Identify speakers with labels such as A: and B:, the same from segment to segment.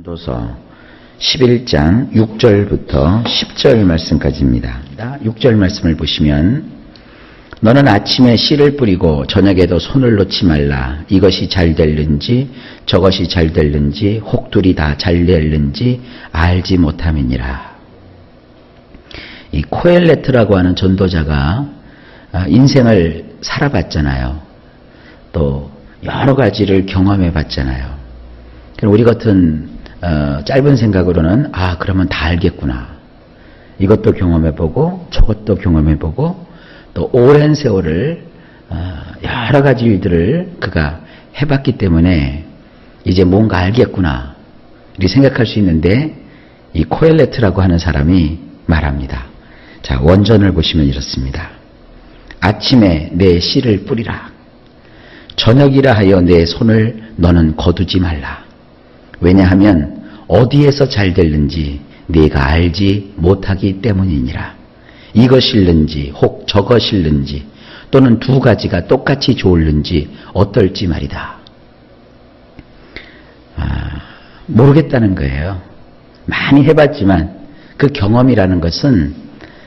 A: 전도서 11장 6절부터 10절 말씀까지입니다. 6절 말씀을 보시면 너는 아침에 씨를 뿌리고 저녁에도 손을 놓지 말라. 이것이 잘 될는지 저것이 잘 될는지 혹둘이 다 잘 될는지 알지 못함이니라. 이 코엘레트라고 하는 전도자가 인생을 살아봤잖아요. 또 여러 가지를 경험해 봤잖아요. 우리 같은 짧은 생각으로는 그러면 다 알겠구나. 이것도 경험해보고 저것도 경험해보고 또 오랜 세월을 여러 가지 일들을 그가 해봤기 때문에 이제 뭔가 알겠구나 이렇게 생각할 수 있는데 이 코엘레트라고 하는 사람이 말합니다. 자, 원전을 보시면 이렇습니다. 아침에 내 씨를 뿌리라. 저녁이라 하여 내 손을 너는 거두지 말라. 왜냐하면 어디에서 잘 될는지 네가 알지 못하기 때문이니라. 이것일는지 혹 저것일는지 또는 두 가지가 똑같이 좋을는지 어떨지 말이다. 모르겠다는 거예요. 많이 해봤지만 그 경험이라는 것은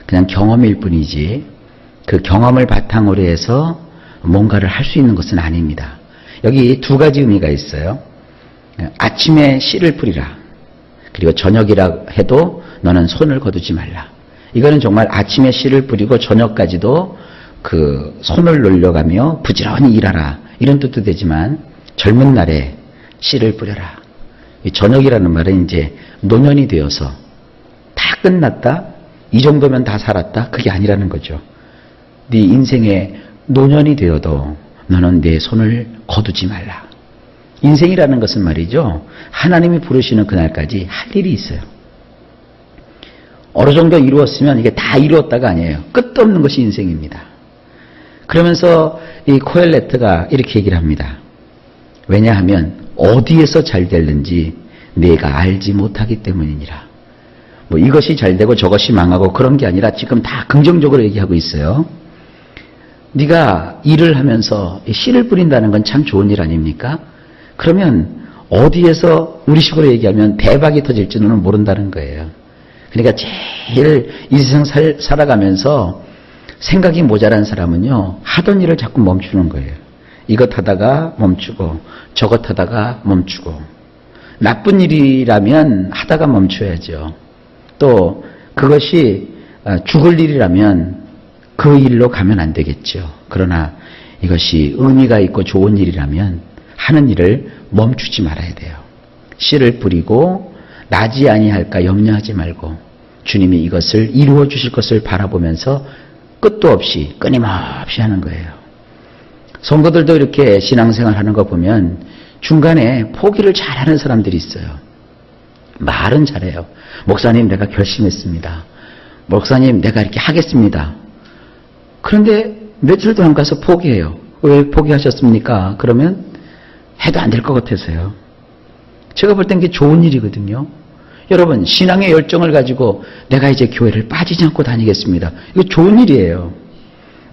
A: 그냥 경험일 뿐이지 그 경험을 바탕으로 해서 뭔가를 할 수 있는 것은 아닙니다. 여기 두 가지 의미가 있어요. 아침에 씨를 뿌리라. 그리고 저녁이라 해도 너는 손을 거두지 말라. 이거는 정말 아침에 씨를 뿌리고 저녁까지도 그 손을 놀려가며 부지런히 일하라. 이런 뜻도 되지만 젊은 날에 씨를 뿌려라. 이 저녁이라는 말은 이제 노년이 되어서 다 끝났다. 이 정도면 다 살았다. 그게 아니라는 거죠. 네 인생에 노년이 되어도 너는 내 손을 거두지 말라. 인생이라는 것은 말이죠. 하나님이 부르시는 그날까지 할 일이 있어요. 어느 정도 이루었으면 이게 다 이루었다가 아니에요. 끝도 없는 것이 인생입니다. 그러면서 이 코엘레트가 이렇게 얘기를 합니다. 왜냐하면 어디에서 잘 될는지 내가 알지 못하기 때문이니라. 뭐 이것이 잘 되고 저것이 망하고 그런 게 아니라 지금 다 긍정적으로 얘기하고 있어요. 네가 일을 하면서 씨를 뿌린다는 건 참 좋은 일 아닙니까? 그러면 어디에서 우리식으로 얘기하면 대박이 터질지는 모른다는 거예요. 그러니까 제일 이 세상 살아가면서 생각이 모자란 사람은요. 하던 일을 자꾸 멈추는 거예요. 이것 하다가 멈추고 저것 하다가 멈추고 나쁜 일이라면 하다가 멈춰야죠. 또 그것이 죽을 일이라면 그 일로 가면 안 되겠죠. 그러나 이것이 의미가 있고 좋은 일이라면 하는 일을 멈추지 말아야 돼요. 씨를 뿌리고 나지 아니할까 염려하지 말고 주님이 이것을 이루어 주실 것을 바라보면서 끝도 없이 끊임없이 하는 거예요. 성도들도 이렇게 신앙생활 하는 거 보면 중간에 포기를 잘하는 사람들이 있어요. 말은 잘해요. 목사님 내가 결심했습니다. 목사님 내가 이렇게 하겠습니다. 그런데 며칠도 안 가서 포기해요. 왜 포기하셨습니까? 그러면 해도 안 될 것 같아서요. 제가 볼 땐 그게 좋은 일이거든요. 여러분 신앙의 열정을 가지고 내가 이제 교회를 빠지지 않고 다니겠습니다. 이거 좋은 일이에요.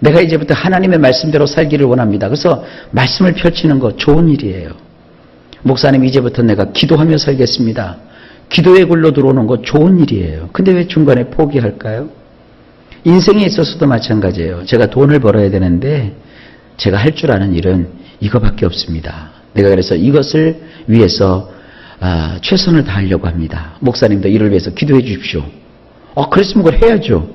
A: 내가 이제부터 하나님의 말씀대로 살기를 원합니다. 그래서 말씀을 펼치는 거 좋은 일이에요. 목사님 이제부터 내가 기도하며 살겠습니다. 기도의 굴로 들어오는 거 좋은 일이에요. 근데 왜 중간에 포기할까요? 인생에 있어서도 마찬가지예요. 제가 돈을 벌어야 되는데 제가 할 줄 아는 일은 이거밖에 없습니다. 내가 그래서 이것을 위해서 최선을 다하려고 합니다. 목사님도 이를 위해서 기도해 주십시오. 그랬으면 그걸 해야죠.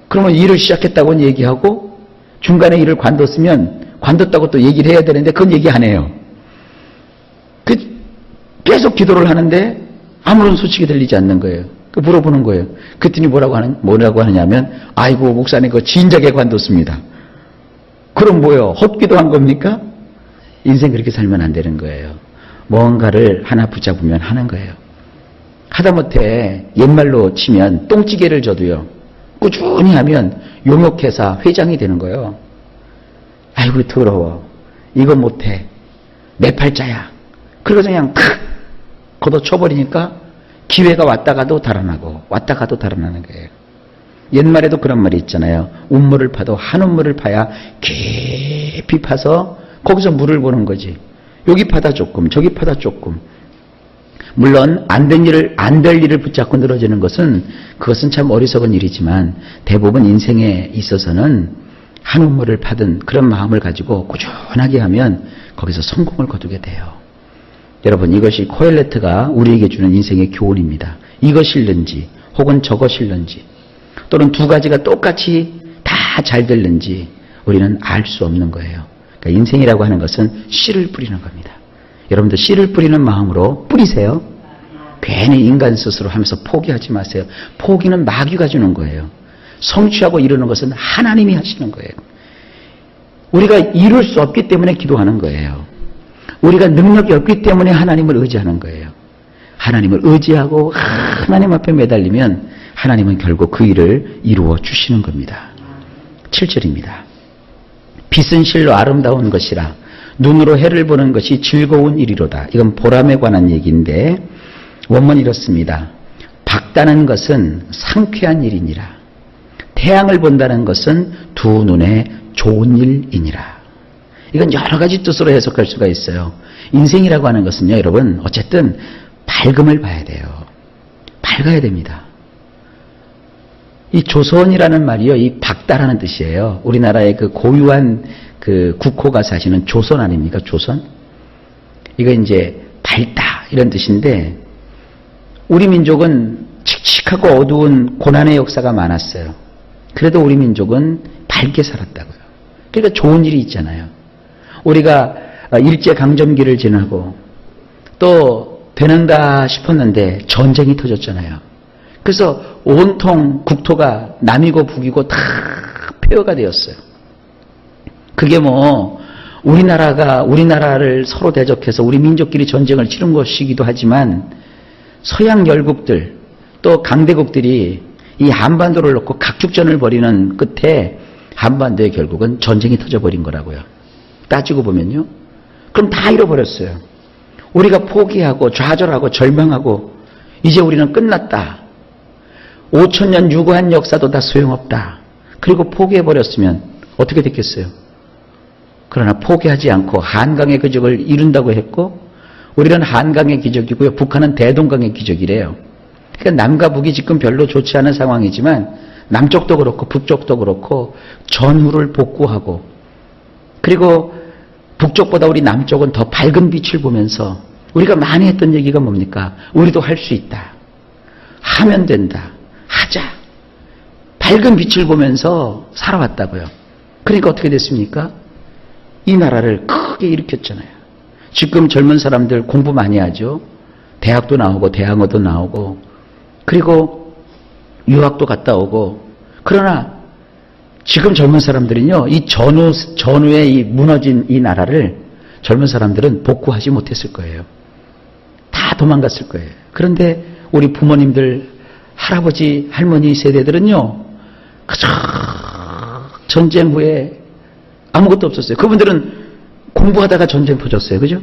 A: 그러면 일을 시작했다고는 얘기하고 중간에 일을 관뒀으면 관뒀다고 또 얘기를 해야 되는데 그건 얘기 안 해요. 계속 기도를 하는데 아무런 소식이 들리지 않는 거예요. 물어보는 거예요. 그랬더니 뭐라고 하느냐면 아이고 목사님 그거 진작에 관뒀습니다. 그럼 뭐요? 헛기도한 겁니까? 인생 그렇게 살면 안 되는 거예요. 뭔가를 하나 붙잡으면 하는 거예요. 하다못해 옛말로 치면 똥찌개를 져도요. 꾸준히 하면 용역회사 회장이 되는 거예요. 아이고 더러워. 이거 못해. 내 팔자야. 그러고서 그냥 탁 걷어쳐버리니까 기회가 왔다가도 달아나고 왔다가도 달아나는 거예요. 옛말에도 그런 말이 있잖아요. 운물을 파도 한 운물을 파야 깊이 파서 거기서 물을 보는 거지. 여기 파다 조금 저기 파다 조금 물론 안 될 일을 붙잡고 늘어지는 것은 그것은 참 어리석은 일이지만 대부분 인생에 있어서는 한 우물을 파든 그런 마음을 가지고 꾸준하게 하면 거기서 성공을 거두게 돼요. 여러분, 이것이 코엘레트가 우리에게 주는 인생의 교훈입니다. 이것일는지 혹은 저것일는지 또는 두 가지가 똑같이 다 잘 될는지 우리는 알 수 없는 거예요. 그러니까 인생이라고 하는 것은 씨를 뿌리는 겁니다. 여러분들 씨를 뿌리는 마음으로 뿌리세요. 괜히 인간 스스로 하면서 포기하지 마세요. 포기는 마귀가 주는 거예요. 성취하고 이루는 것은 하나님이 하시는 거예요. 우리가 이룰 수 없기 때문에 기도하는 거예요. 우리가 능력이 없기 때문에 하나님을 의지하는 거예요. 하나님을 의지하고 하나님 앞에 매달리면 하나님은 결국 그 일을 이루어 주시는 겁니다. 7절입니다. 빛은 실로 아름다운 것이라 눈으로 해를 보는 것이 즐거운 일이로다. 이건 보람에 관한 얘기인데 원문이 이렇습니다. 밝다는 것은 상쾌한 일이니라. 태양을 본다는 것은 두 눈에 좋은 일이니라. 이건 여러 가지 뜻으로 해석할 수가 있어요. 인생이라고 하는 것은요, 여러분, 어쨌든 밝음을 봐야 돼요. 밝아야 됩니다. 이 조선이라는 말이요, 이 밝다라는 뜻이에요. 우리나라의 그 고유한 그 국호가 사시는 조선 아닙니까? 조선? 이거 이제 밝다 이런 뜻인데 우리 민족은 칙칙하고 어두운 고난의 역사가 많았어요. 그래도 우리 민족은 밝게 살았다고요. 그러니까 좋은 일이 있잖아요. 우리가 일제강점기를 지나고 또 되는가 싶었는데 전쟁이 터졌잖아요. 그래서 온통 국토가 남이고 북이고 다 폐허가 되었어요. 그게 뭐 우리나라를 서로 대적해서 우리 민족끼리 전쟁을 치른 것이기도 하지만 서양 열국들 또 강대국들이 이 한반도를 놓고 각축전을 벌이는 끝에 한반도에 결국은 전쟁이 터져버린 거라고요. 따지고 보면요. 그럼 다 잃어버렸어요. 우리가 포기하고 좌절하고 절망하고 이제 우리는 끝났다. 5,000년 유구한 역사도 다 소용없다. 그리고 포기해버렸으면 어떻게 됐겠어요? 그러나 포기하지 않고 한강의 기적을 이룬다고 했고 우리는 한강의 기적이고요. 북한은 대동강의 기적이래요. 그러니까 남과 북이 지금 별로 좋지 않은 상황이지만 남쪽도 그렇고 북쪽도 그렇고 전후를 복구하고 그리고 북쪽보다 우리 남쪽은 더 밝은 빛을 보면서 우리가 많이 했던 얘기가 뭡니까? 우리도 할 수 있다. 하면 된다. 하자. 밝은 빛을 보면서 살아왔다고요. 그러니까 어떻게 됐습니까? 이 나라를 크게 일으켰잖아요. 지금 젊은 사람들 공부 많이 하죠. 대학도 나오고 대학원도 나오고 그리고 유학도 갔다 오고 그러나 지금 젊은 사람들은요. 이 전후에 이 무너진 이 나라를 젊은 사람들은 복구하지 못했을 거예요. 다 도망갔을 거예요. 그런데 우리 부모님들 할아버지 할머니 세대들은요. 그저 전쟁 후에 아무것도 없었어요. 그분들은 공부하다가 전쟁 터졌어요. 그죠?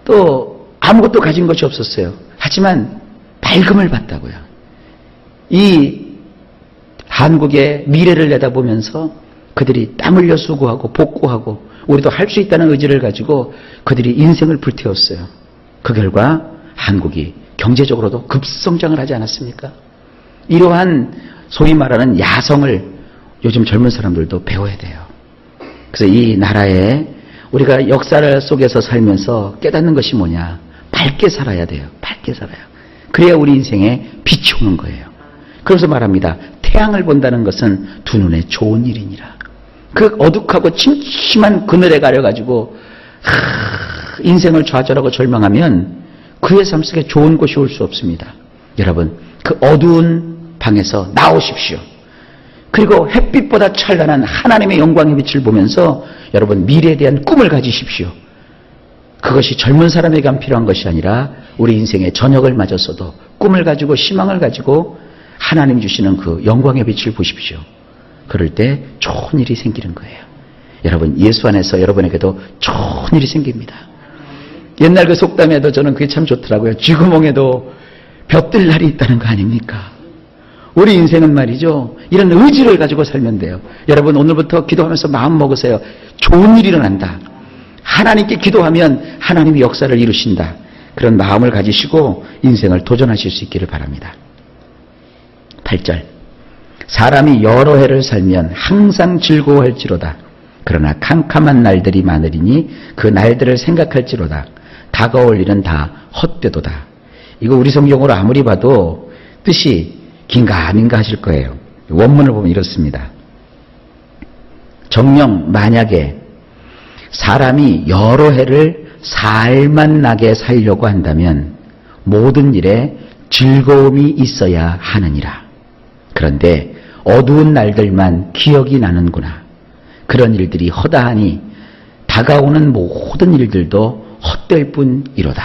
A: 또 아무것도 가진 것이 없었어요. 하지만 밝음을 봤다고요. 이 한국의 미래를 내다보면서 그들이 땀 흘려 수고하고 복구하고 우리도 할 수 있다는 의지를 가지고 그들이 인생을 불태웠어요. 그 결과 한국이 경제적으로도 급성장을 하지 않았습니까? 이러한 소위 말하는 야성을 요즘 젊은 사람들도 배워야 돼요. 그래서 이 나라에 우리가 역사 속에서 살면서 깨닫는 것이 뭐냐? 밝게 살아야 돼요. 밝게 살아요. 그래야 우리 인생에 빛이 오는 거예요. 그래서 말합니다. 태양을 본다는 것은 두 눈에 좋은 일이니라. 그 어둑하고 침침한 그늘에 가려가지고 인생을 좌절하고 절망하면 그의 삶 속에 좋은 것이 올 수 없습니다. 여러분, 그 어두운 방에서 나오십시오. 그리고 햇빛보다 찬란한 하나님의 영광의 빛을 보면서 여러분 미래에 대한 꿈을 가지십시오. 그것이 젊은 사람에게만 필요한 것이 아니라 우리 인생의 저녁을 맞았어도 꿈을 가지고 희망을 가지고 하나님 주시는 그 영광의 빛을 보십시오. 그럴 때 좋은 일이 생기는 거예요. 여러분 예수 안에서 여러분에게도 좋은 일이 생깁니다. 옛날 그 속담에도 저는 그게 참 좋더라고요. 쥐구멍에도 볕들 날이 있다는 거 아닙니까? 우리 인생은 말이죠. 이런 의지를 가지고 살면 돼요. 여러분 오늘부터 기도하면서 마음 먹으세요. 좋은 일이 일어난다. 하나님께 기도하면 하나님이 역사를 이루신다. 그런 마음을 가지시고 인생을 도전하실 수 있기를 바랍니다. 8절. 사람이 여러 해를 살면 항상 즐거워할지로다. 그러나 캄캄한 날들이 많으리니 그 날들을 생각할지로다. 다가올 일은 다 헛되도다. 이거 우리 성경으로 아무리 봐도 뜻이 긴가민가 하실 거예요. 원문을 보면 이렇습니다. 정녕 만약에 사람이 여러 해를 살만나게 살려고 한다면 모든 일에 즐거움이 있어야 하느니라. 그런데 어두운 날들만 기억이 나는구나. 그런 일들이 허다하니 다가오는 모든 일들도 헛될 뿐이로다.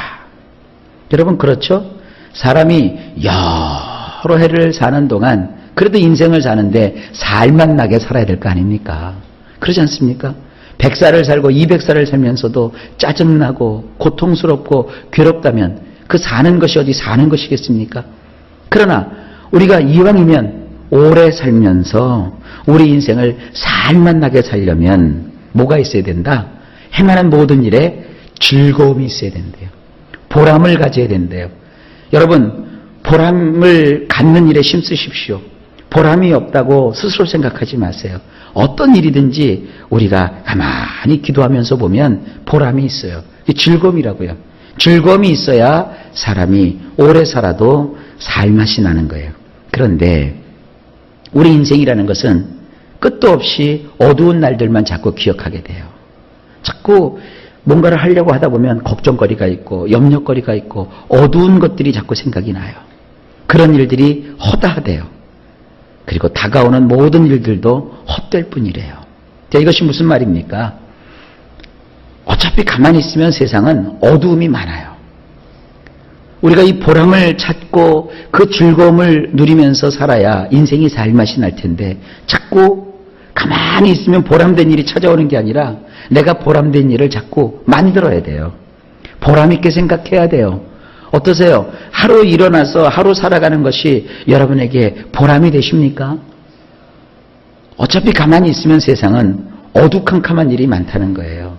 A: 여러분 그렇죠? 사람이 여러 해를 사는 동안 그래도 인생을 사는데 살만 나게 살아야 될 거 아닙니까? 그러지 않습니까? 100살을 살고 200살을 살면서도 짜증나고 고통스럽고 괴롭다면 그 사는 것이 어디 사는 것이겠습니까? 그러나 우리가 이왕이면 오래 살면서 우리 인생을 살만 나게 살려면 뭐가 있어야 된다? 행하는 모든 일에 즐거움이 있어야 된대요. 보람을 가져야 된대요. 여러분 보람을 갖는 일에 힘쓰십시오. 보람이 없다고 스스로 생각하지 마세요. 어떤 일이든지 우리가 가만히 기도하면서 보면 보람이 있어요. 즐거움이라고요. 즐거움이 있어야 사람이 오래 살아도 살맛이 나는 거예요. 그런데 우리 인생이라는 것은 끝도 없이 어두운 날들만 자꾸 기억하게 돼요. 자꾸 뭔가를 하려고 하다 보면 걱정거리가 있고 염려거리가 있고 어두운 것들이 자꾸 생각이 나요. 그런 일들이 허다하대요. 그리고 다가오는 모든 일들도 헛될 뿐이래요. 자, 이것이 무슨 말입니까? 어차피 가만히 있으면 세상은 어두움이 많아요. 우리가 이 보람을 찾고 그 즐거움을 누리면서 살아야 인생이 살맛이 날 텐데 자꾸 가만히 있으면 보람된 일이 찾아오는 게 아니라 내가 보람된 일을 자꾸 만들어야 돼요. 보람 있게 생각해야 돼요. 어떠세요? 하루 일어나서 하루 살아가는 것이 여러분에게 보람이 되십니까? 어차피 가만히 있으면 세상은 어두컴컴한 일이 많다는 거예요.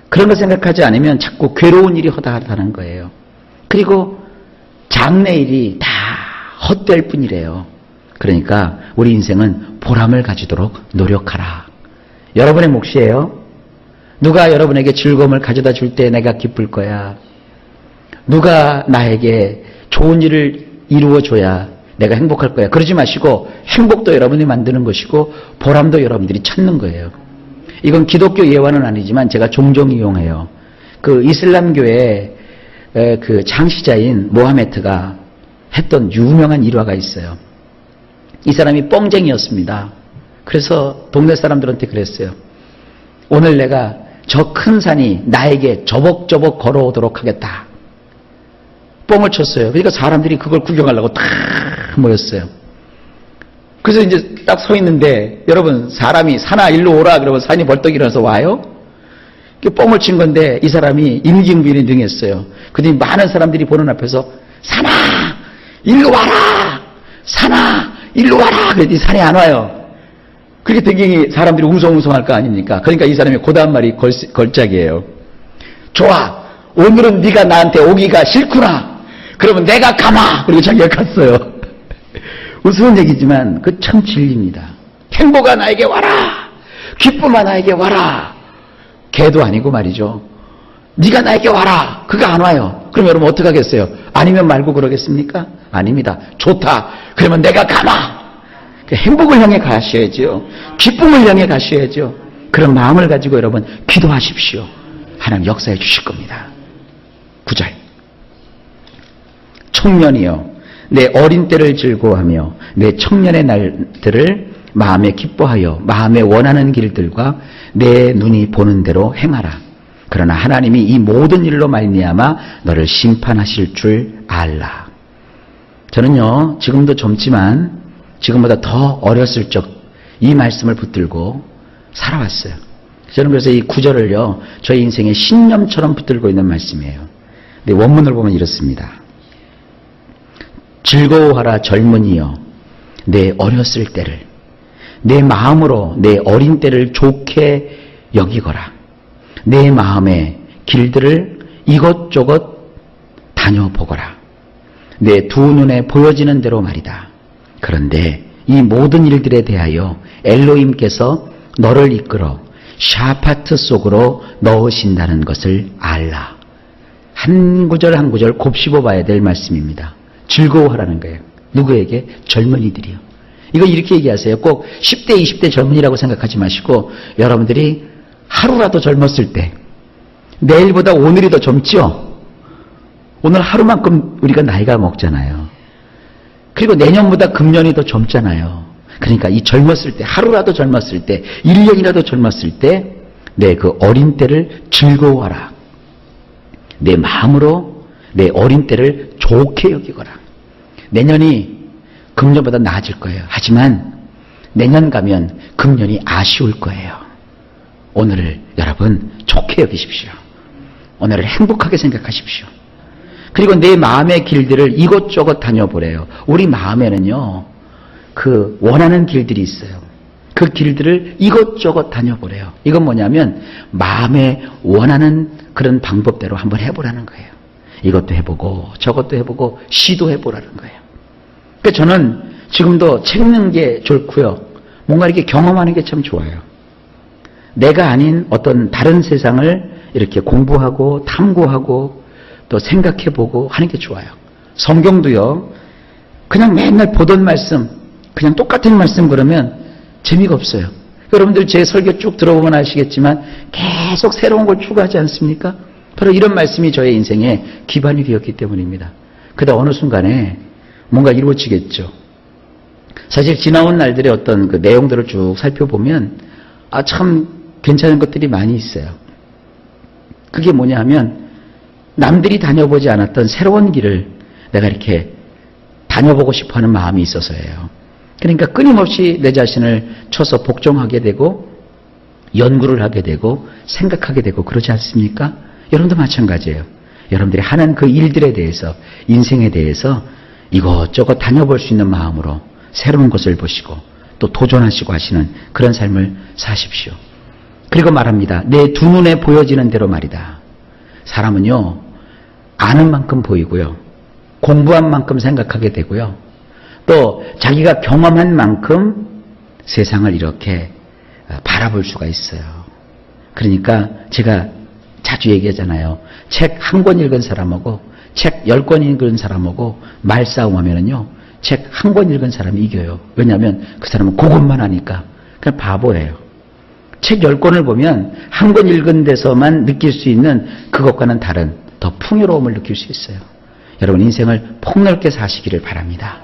A: 그런 거 생각하지 않으면 자꾸 괴로운 일이 허다하다는 거예요. 그리고 장래일이 다 헛될 뿐이래요. 그러니까 우리 인생은 보람을 가지도록 노력하라. 여러분의 몫이에요. 누가 여러분에게 즐거움을 가져다 줄 때 내가 기쁠 거야. 누가 나에게 좋은 일을 이루어줘야 내가 행복할 거야. 그러지 마시고 행복도 여러분이 만드는 것이고 보람도 여러분들이 찾는 거예요. 이건 기독교 예화는 아니지만 제가 종종 이용해요. 그 이슬람교의 그 창시자인 모하메트가 했던 유명한 일화가 있어요. 이 사람이 뻥쟁이였습니다. 그래서 동네 사람들한테 그랬어요. 오늘 내가 저 큰 산이 나에게 저벅저벅 걸어오도록 하겠다. 뻥을 쳤어요. 그러니까 사람들이 그걸 구경하려고 다 모였어요. 그래서 이제 딱 서 있는데 여러분 사람이 산아 일로 오라 그러면 산이 벌떡 일어나서 와요? 뻥을 친 건데 이 사람이 임기응변이 능했어요. 그랬더니 많은 사람들이 보는 앞에서 산아 일로 와라! 산아 일로 와라! 그랬더니 산이 안 와요. 그렇게 되게 사람들이 웅성웅성할 거 아닙니까? 그러니까 이 사람이 고다한 말이 걸작이에요. 좋아! 오늘은 네가 나한테 오기가 싫구나. 그러면 내가 가마. 그리고 자기가 갔어요. 우스운 얘기지만 그 참 진리입니다. 행복아 나에게 와라. 기쁨아 나에게 와라. 개도 아니고 말이죠. 네가 나에게 와라. 그가 안 와요. 그럼 여러분 어떻게 하겠어요? 아니면 말고 그러겠습니까? 아닙니다. 좋다. 그러면 내가 가마. 행복을 향해 가셔야죠. 기쁨을 향해 가셔야죠. 그런 마음을 가지고 여러분 기도하십시오. 하나님 역사해 주실 겁니다. 9절. 청년이여 내 어린 때를 즐거워하며 내 청년의 날들을 마음에 기뻐하여 마음에 원하는 길들과 내 눈이 보는 대로 행하라. 그러나 하나님이 이 모든 일로 말미암아 너를 심판하실 줄 알라. 저는요 지금도 젊지만 지금보다 더 어렸을 적 이 말씀을 붙들고 살아왔어요. 저는 그래서 이 9절을요 저희 인생의 신념처럼 붙들고 있는 말씀이에요. 근데 원문을 보면 이렇습니다. 즐거워하라 젊은이여 내 어렸을 때를 내 마음으로 내 어린 때를 좋게 여기거라. 내 마음의 길들을 이것저것 다녀보거라. 내 두 눈에 보여지는 대로 말이다. 그런데 이 모든 일들에 대하여 엘로힘께서 너를 이끌어 샤파트 속으로 넣으신다는 것을 알라. 한 구절 한 구절 곱씹어 봐야 될 말씀입니다. 즐거워하라는 거예요. 누구에게? 젊은이들이요. 이거 이렇게 얘기하세요. 꼭 10대, 20대 젊은이라고 생각하지 마시고 여러분들이 하루라도 젊었을 때 내일보다 오늘이 더 젊죠? 오늘 하루만큼 우리가 나이가 먹잖아요. 그리고 내년보다 금년이 더 젊잖아요. 그러니까 이 젊었을 때, 하루라도 젊었을 때, 1년이라도 젊었을 때, 내 그 어린 때를 즐거워하라. 내 마음으로 내 어린 때를 좋게 여기거라. 내년이 금년보다 나아질 거예요. 하지만 내년 가면 금년이 아쉬울 거예요. 오늘을 여러분 좋게 여기십시오. 오늘을 행복하게 생각하십시오. 그리고 내 마음의 길들을 이곳저곳 다녀보래요. 우리 마음에는요, 그 원하는 길들이 있어요. 그 길들을 이것저것 다녀보래요. 이건 뭐냐면 마음에 원하는 그런 방법대로 한번 해보라는 거예요. 이것도 해보고 저것도 해보고 시도해보라는 거예요. 그러니까 저는 지금도 책 읽는 게 좋고요. 뭔가 이렇게 경험하는 게 참 좋아요. 내가 아닌 어떤 다른 세상을 이렇게 공부하고 탐구하고 또 생각해보고 하는 게 좋아요. 성경도요. 그냥 맨날 보던 말씀, 그냥 똑같은 말씀 그러면 재미가 없어요. 여러분들 제 설교 쭉 들어보면 아시겠지만 계속 새로운 걸 추구하지 않습니까? 바로 이런 말씀이 저의 인생의 기반이 되었기 때문입니다. 그러다 어느 순간에 뭔가 이루어지겠죠. 사실 지나온 날들의 어떤 그 내용들을 쭉 살펴보면 참 괜찮은 것들이 많이 있어요. 그게 뭐냐 하면 남들이 다녀보지 않았던 새로운 길을 내가 이렇게 다녀보고 싶어하는 마음이 있어서예요. 그러니까 끊임없이 내 자신을 쳐서 복종하게 되고 연구를 하게 되고 생각하게 되고 그러지 않습니까? 여러분도 마찬가지예요. 여러분들이 하는 그 일들에 대해서 인생에 대해서 이것저것 다녀볼 수 있는 마음으로 새로운 것을 보시고 또 도전하시고 하시는 그런 삶을 사십시오. 그리고 말합니다. 내 두 눈에 보여지는 대로 말이다. 사람은요, 아는 만큼 보이고요. 공부한 만큼 생각하게 되고요. 또 자기가 경험한 만큼 세상을 이렇게 바라볼 수가 있어요. 그러니까 제가 자주 얘기하잖아요. 책 한 권 읽은 사람하고 책 10권 읽은 사람하고 말싸움하면은요, 책 한 권 읽은 사람이 이겨요. 왜냐하면 그 사람은 그것만 하니까. 그냥 바보예요. 책 10권을 보면 한 권 읽은 데서만 느낄 수 있는 그것과는 다른 더 풍요로움을 느낄 수 있어요. 여러분 인생을 폭넓게 사시기를 바랍니다.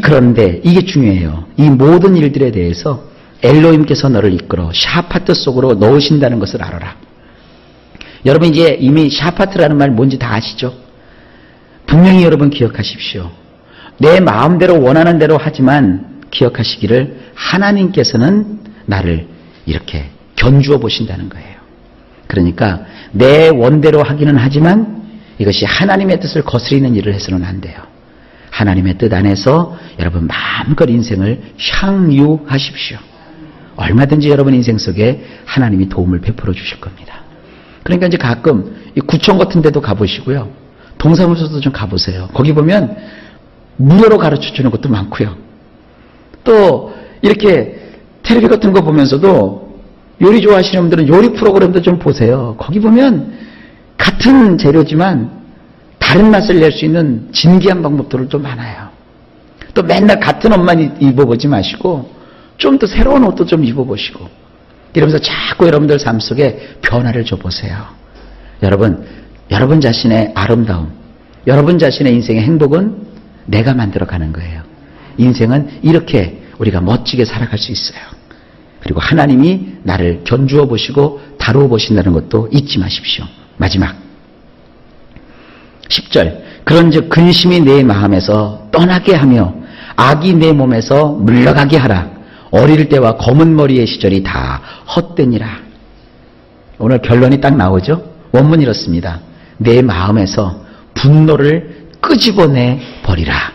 A: 그런데 이게 중요해요. 이 모든 일들에 대해서 엘로힘께서 너를 이끌어 샤파트 속으로 넣으신다는 것을 알아라. 여러분 이제 이미 샤파트라는 말 뭔지 다 아시죠? 분명히 여러분 기억하십시오. 내 마음대로 원하는 대로 하지만 기억하시기를 하나님께서는 나를 이렇게 견주어 보신다는 거예요. 그러니까 내 원대로 하기는 하지만 이것이 하나님의 뜻을 거스리는 일을 해서는 안 돼요. 하나님의 뜻 안에서 여러분 마음껏 인생을 향유하십시오. 얼마든지 여러분 인생 속에 하나님이 도움을 베풀어 주실 겁니다. 그러니까 이제 가끔 이 구청 같은 데도 가보시고요. 동사무소도 좀 가보세요. 거기 보면 무료로 가르쳐 주는 것도 많고요. 또 이렇게 텔레비 같은 거 보면서도 요리 좋아하시는 분들은 요리 프로그램도 좀 보세요. 거기 보면 같은 재료지만 다른 맛을 낼 수 있는 진기한 방법들은 좀 많아요. 또 맨날 같은 옷만 입어보지 마시고 좀 더 새로운 옷도 좀 입어보시고 이러면서 자꾸 여러분들 삶 속에 변화를 줘보세요. 여러분 자신의 아름다움, 여러분 자신의 인생의 행복은 내가 만들어가는 거예요. 인생은 이렇게 우리가 멋지게 살아갈 수 있어요. 그리고 하나님이 나를 견주어 보시고 다루어 보신다는 것도 잊지 마십시오. 마지막 10절 그런즉 근심이 내 마음에서 떠나게 하며 악이 내 몸에서 물러가게 하라. 어릴 때와 검은 머리의 시절이 다 헛되니라. 오늘 결론이 딱 나오죠. 원문이 이렇습니다. 내 마음에서 분노를 끄집어내 버리라.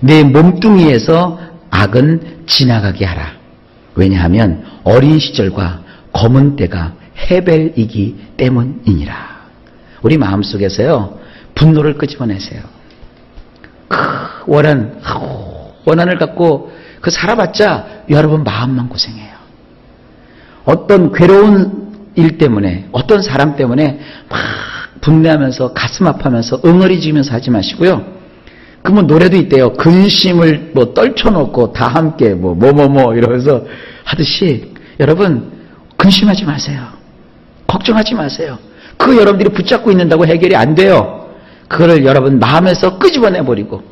A: 내 몸뚱이에서 악은 지나가게 하라. 왜냐하면 어린 시절과 검은 때가 해벨이기 때문이니라. 우리 마음속에서요, 분노를 끄집어내세요. 원한을 갖고 그 살아봤자 여러분 마음만 고생해요. 어떤 괴로운 일 때문에, 어떤 사람 때문에 막 분내하면서 가슴 아파하면서 응어리지면서 하지 마시고요. 그 노래도 있대요. 근심을 떨쳐놓고 다 함께 이러면서 하듯이 여러분 근심하지 마세요. 걱정하지 마세요. 그 여러분들이 붙잡고 있는다고 해결이 안 돼요. 그거를 여러분 마음에서 끄집어내버리고,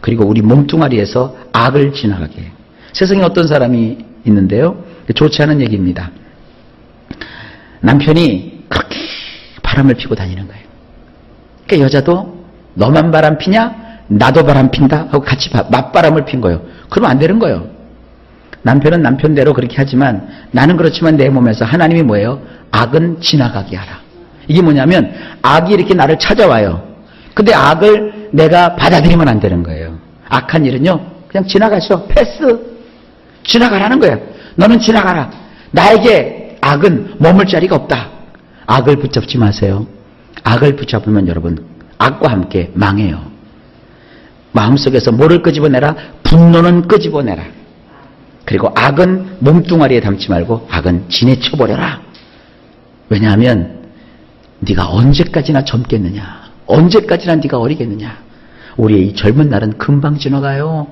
A: 그리고 우리 몸뚱아리에서 악을 지나가게 해요. 세상에 어떤 사람이 있는데요, 좋지 않은 얘기입니다. 남편이 그렇게 바람을 피고 다니는 거예요. 그러니까 여자도 너만 바람 피냐? 나도 바람 핀다? 하고 같이 맞바람을 핀 거예요. 그러면 안 되는 거예요. 남편은 남편대로 그렇게 하지만 나는 그렇지만 내 몸에서 하나님이 뭐예요? 악은 지나가게 하라. 이게 뭐냐면 악이 이렇게 나를 찾아와요. 근데 악을 내가 받아들이면 안 되는 거예요. 악한 일은요, 그냥 지나가셔. 패스. 지나가라는 거예요. 너는 지나가라. 나에게 악은 머물 자리가 없다. 악을 붙잡지 마세요. 악을 붙잡으면 여러분 악과 함께 망해요. 마음속에서 뭐를 끄집어내라? 분노는 끄집어내라. 그리고 악은 몸뚱아리에 담지 말고 악은 지내쳐버려라. 왜냐하면 네가 언제까지나 젊겠느냐, 언제까지나 네가 어리겠느냐. 우리의 이 젊은 날은 금방 지나가요.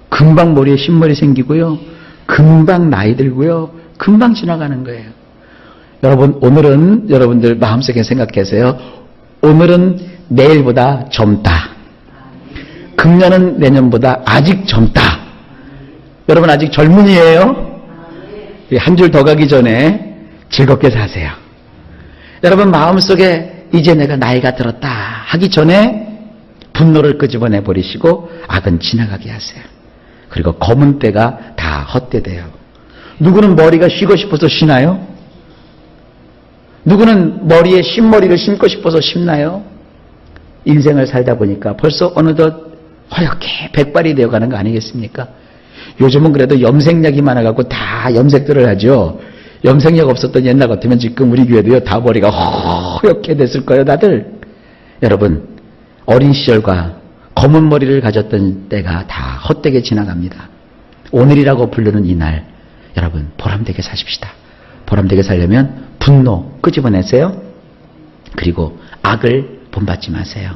A: 금방 머리에 흰머리 생기고요, 금방 나이 들고요, 금방 지나가는 거예요. 여러분, 오늘은 여러분들 마음속에 생각하세요. 오늘은 내일보다 젊다. 금년은 내년보다 아직 젊다. 여러분 아직 젊은이에요. 한 줄 더 가기 전에 즐겁게 사세요. 여러분 마음속에 이제 내가 나이가 들었다 하기 전에 분노를 끄집어내 버리시고 악은 지나가게 하세요. 그리고 검은 때가 다 헛되대요. 누구는 머리가 쉬고 싶어서 쉬나요? 누구는 머리에 흰머리를 심고 싶어서 심나요? 인생을 살다 보니까 벌써 어느덧 허옇게 백발이 되어가는 거 아니겠습니까? 요즘은 그래도 염색약이 많아갖고 다 염색들을 하죠. 염색약 없었던 옛날 같으면 지금 우리 교회도요, 다 머리가 허옇게 됐을 거예요, 다들. 여러분, 어린 시절과 검은 머리를 가졌던 때가 다 헛되게 지나갑니다. 오늘이라고 부르는 이 날, 여러분 보람되게 사십시다. 보람되게 살려면 분노 끄집어내세요. 그리고 악을 본받지 마세요.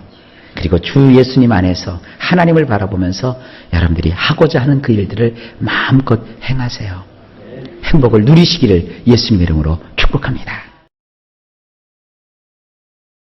A: 그리고 주 예수님 안에서 하나님을 바라보면서 여러분들이 하고자 하는 그 일들을 마음껏 행하세요. 행복을 누리시기를 예수님 이름으로 축복합니다.